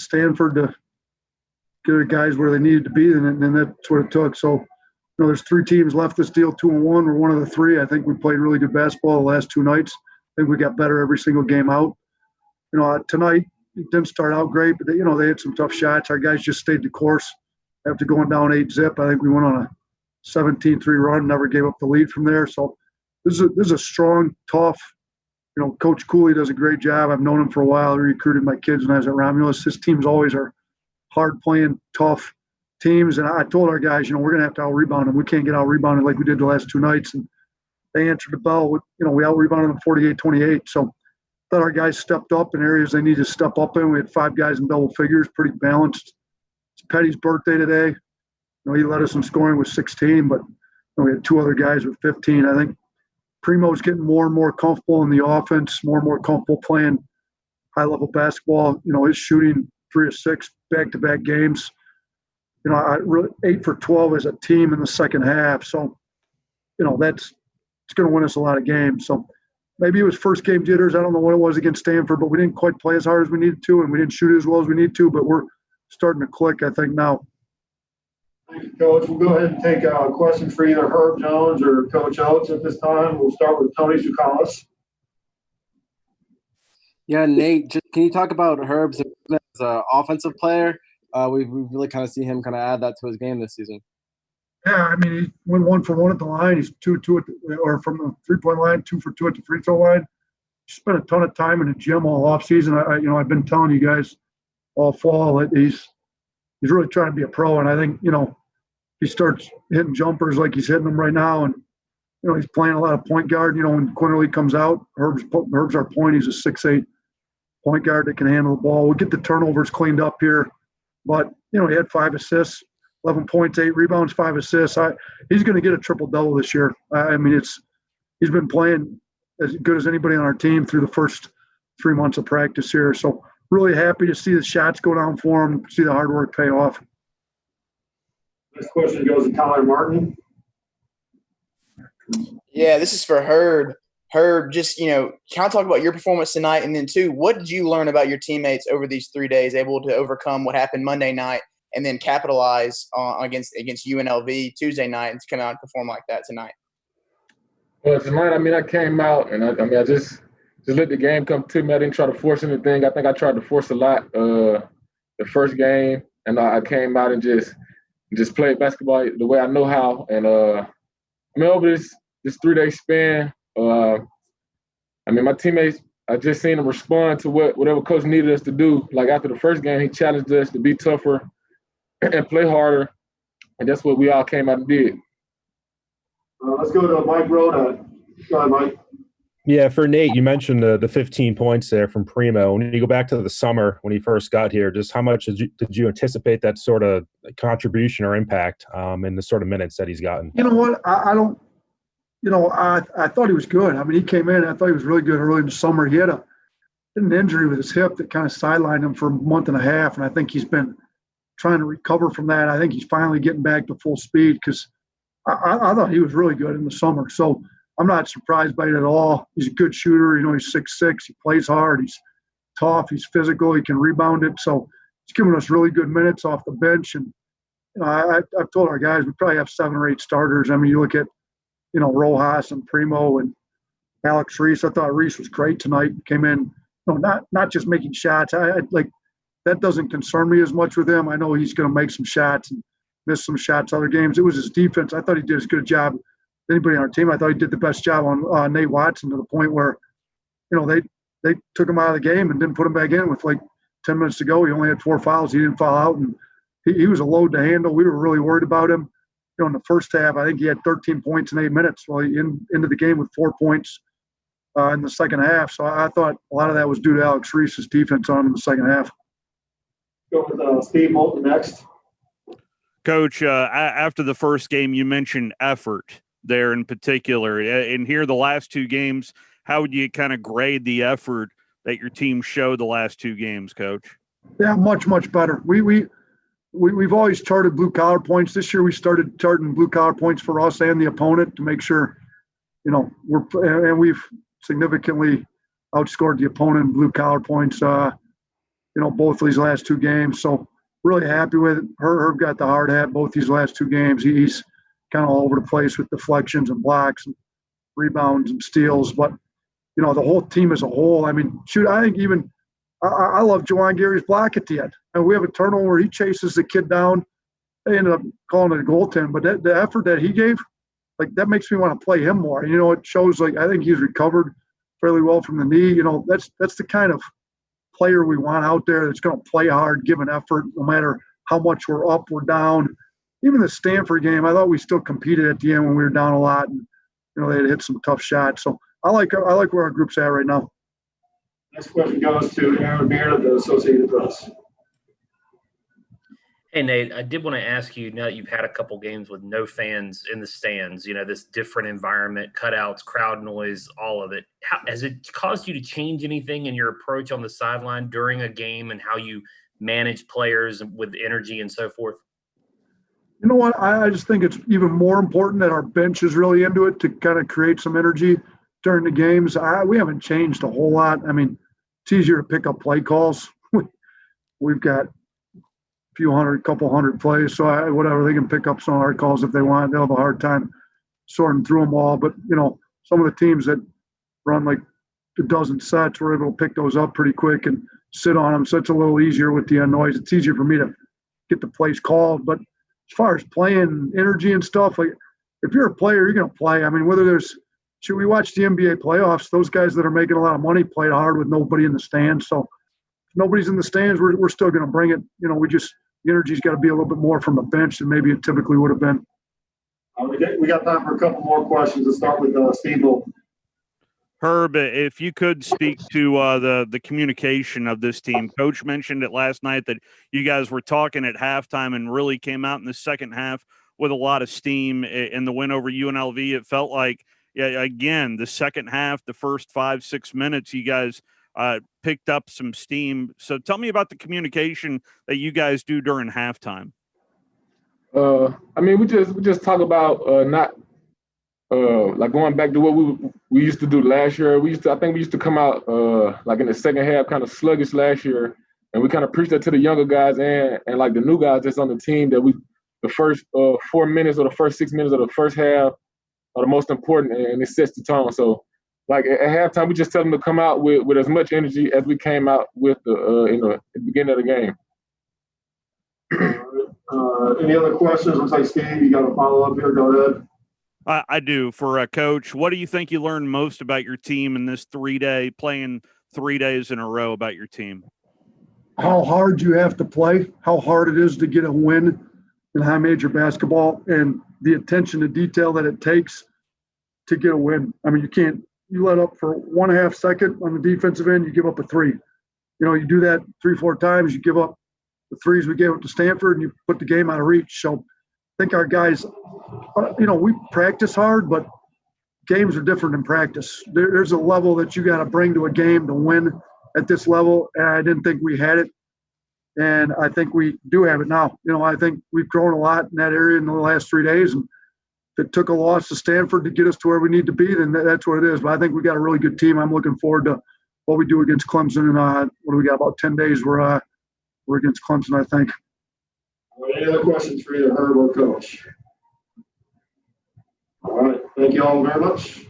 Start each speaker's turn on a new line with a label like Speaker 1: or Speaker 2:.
Speaker 1: Stanford to get the guys where they needed to be, and that's what it took. So, there's 3 teams left this deal, 2-1. We're one of the 3. I think we played really good basketball the last 2 nights. I think we got better every single game out. Tonight it didn't start out great, but they had some tough shots. Our guys just stayed the course after going down 8-zip. I think we went on a 17-3 run, never gave up the lead from there. So this is a strong, tough. Coach Cooley does a great job. I've known him for a while. He recruited my kids when I was at Romulus. His teams always are hard-playing, tough teams. And I told our guys, we're going to have to out-rebound them. We can't get out-rebounded like we did the last 2 nights. And they answered the bell. We out-rebounded them 48-28. So I thought our guys stepped up in areas they need to step up in. We had 5 guys in double figures, pretty balanced. It's Petty's birthday today. He led us in scoring with 16, but we had 2 other guys with 15. I think Primo's getting more and more comfortable in the offense, more and more comfortable playing high-level basketball. His shooting 3 of 6 back-to-back games. 8 for 12 as a team in the second half. So, it's going to win us a lot of games. So maybe it was first game jitters. I don't know what it was against Stanford, but we didn't quite play as hard as we needed to, and we didn't shoot as well as we need to. But we're starting to click, I think, now.
Speaker 2: Thank you, Coach. We'll go ahead and take questions for either Herb Jones or Coach Oats at this time. We'll start with Tony Zukalis.
Speaker 3: Yeah, Nate, can you talk about Herb's as an offensive player? We've really kind of seen him kind of add that to his game this season.
Speaker 1: Yeah, he went 1 for 1 at the line. He's 2-2 or from the 3-point line, 2 for 2 at the free throw line. He spent a ton of time in the gym all off season. I've been telling you guys all fall that he's really trying to be a pro, and I think he starts hitting jumpers like he's hitting them right now, and he's playing a lot of point guard. When Quinterly comes out, Herb's our point. He's a 6'8" point guard that can handle the ball. We'll get the turnovers cleaned up here, but he had 5 assists, 11 points, 8 rebounds, 5 assists. He's going to get a triple-double this year. He's been playing as good as anybody on our team through the first 3 months of practice here. So really happy to see the shots go down for him, see the hard work pay off.
Speaker 2: Next question goes to Tyler Martin.
Speaker 4: Yeah, this is for Herb. Herb, just, kind of talk about your performance tonight, and then, too, what did you learn about your teammates over these 3 days, able to overcome what happened Monday night and then capitalize against UNLV Tuesday night and to come out and perform like that tonight?
Speaker 5: Well, tonight, I came out, and I just let the game come to me. I didn't try to force anything. I think I tried to force a lot the first game, and I came out and just played basketball the way I know how. And, over this 3-day span, my teammates, I just seen them respond to whatever coach needed us to do. Like after the first game, he challenged us to be tougher and play harder, and that's what we all came out and did.
Speaker 2: Let's go to Mike Rhoda. Go ahead, Mike.
Speaker 6: Yeah, for Nate, you mentioned the 15 points there from Primo. When you go back to the summer when he first got here, just how much did you anticipate that sort of contribution or impact in the sort of minutes that he's gotten?
Speaker 1: You know what? I don't. I thought he was good. He came in. I thought he was really good early in the summer. He had an injury with his hip that kind of sidelined him for a month and a half, and I think he's been trying to recover from that. I think he's finally getting back to full speed because I thought he was really good in the summer. So I'm not surprised by it at all. He's a good shooter. He's 6'6". He plays hard. He's tough. He's physical. He can rebound it. So he's giving us really good minutes off the bench. And I've told our guys we probably have 7 or 8 starters. You look at Rojas and Primo and Alex Reese. I thought Reese was great tonight. Came in, not just making shots. That doesn't concern me as much with him. I know he's going to make some shots and miss some shots other games. It was his defense. I thought he did as good a job as anybody on our team. I thought he did the best job on Nate Watson to the point where, they took him out of the game and didn't put him back in with 10 minutes to go. He only had 4 fouls. He didn't foul out, and he was a load to handle. We were really worried about him. In the first half, I think he had 13 points in 8 minutes. Well, he into the game with 4 points in the second half. So I thought a lot of that was due to Alex Reese's defense on him in the second half.
Speaker 2: Go with Steve Moulton next.
Speaker 7: Coach, after the first game, you mentioned effort there in particular. And here, the last 2 games, how would you kind of grade the effort that your team showed the last 2 games, Coach?
Speaker 1: Yeah, much, much better. We've always charted blue-collar points. This year we started charting blue-collar points for us and the opponent to make sure, we've significantly outscored the opponent in blue-collar points. both of these last two games. So really happy with it. Herb got the hard hat both these last two games. He's kind of all over the place with deflections and blocks and rebounds and steals. But, the whole team as a whole, I mean, shoot, I think even I love Juwan Gary's block at the end. And we have a turnover. He chases the kid down. They ended up calling it a goaltend. But the effort that he gave, like, that makes me want to play him more. It shows, like, I think he's recovered fairly well from the knee. That's the kind of player we want out there that's going to play hard, give an effort, no matter how much we're up or down. Even the Stanford game, I thought we still competed at the end when we were down a lot, and they had hit some tough shots. So I like where our group's at right now.
Speaker 2: Next question goes to Aaron Beard of the Associated Press.
Speaker 8: Hey, Nate, I did want to ask you, now that you've had a couple games with no fans in the stands, this different environment, cutouts, crowd noise, all of it, has it caused you to change anything in your approach on the sideline during a game and how you manage players with energy and so forth?
Speaker 1: You know what? I just think it's even more important that our bench is really into it to kind of create some energy during the games. We haven't changed a whole lot. I mean, it's easier to pick up play calls. We've got couple hundred plays, so whatever, they can pick up some of our calls if they want. They'll have a hard time sorting through them all. But some of the teams that run like a dozen sets, we're able to pick those up pretty quick and sit on them. So it's a little easier with the noise. It's easier for me to get the plays called. But as far as playing energy and stuff, like, if you're a player, you're going to play. I mean, should we watch the NBA playoffs? Those guys that are making a lot of money played hard with nobody in the stands. So if nobody's in the stands, we're still going to bring it. The energy's got to be a little bit more from the bench than maybe it typically would have been.
Speaker 2: We got time for a couple more questions. Let's start with Steve.
Speaker 7: Herb, if you could speak to the communication of this team. Coach mentioned it last night that you guys were talking at halftime and really came out in the second half with a lot of steam in the win over UNLV. It felt like, again, the second half, the first 5-6 minutes, you guys picked up some steam. So tell me about the communication that you guys do during halftime.
Speaker 5: I mean, we just talk about not like going back to what we used to do last year. I think we used to come out like in the second half kind of sluggish last year, and we kind of preached that to the younger guys and like the new guys that's on the team, that the first 4 minutes or the first 6 minutes of the first half are the most important, and it sets the tone. So, like, at halftime, we just tell them to come out with as much energy as we came out with at the beginning of the game.
Speaker 2: Any other questions? Looks like Steve, you got a follow-up here. Go ahead.
Speaker 7: I do. For Coach, what do you think you learned most about your team in this 3-day, playing 3 days in a row, about your team?
Speaker 1: How hard you have to play, how hard it is to get a win in high major basketball, and the attention to detail that it takes to get a win. I mean, you let up for 1/2 second on the defensive end, you give up a three. You do that 3-4 times, you give up the threes we gave up to Stanford, and you put the game out of reach. So I think our guys, we practice hard, but games are different in practice. There's a level that you got to bring to a game to win at this level, and I didn't think we had it. And I think we do have it now. I think we've grown a lot in that area in the last 3 days, and if it took a loss to Stanford to get us to where we need to be, then that's what it is. But I think we got a really good team. I'm looking forward to what we do against Clemson. And what do we got? About 10 days. We're against Clemson, I think.
Speaker 2: Any other questions for either Herb or Coach? All right. Thank you all very much.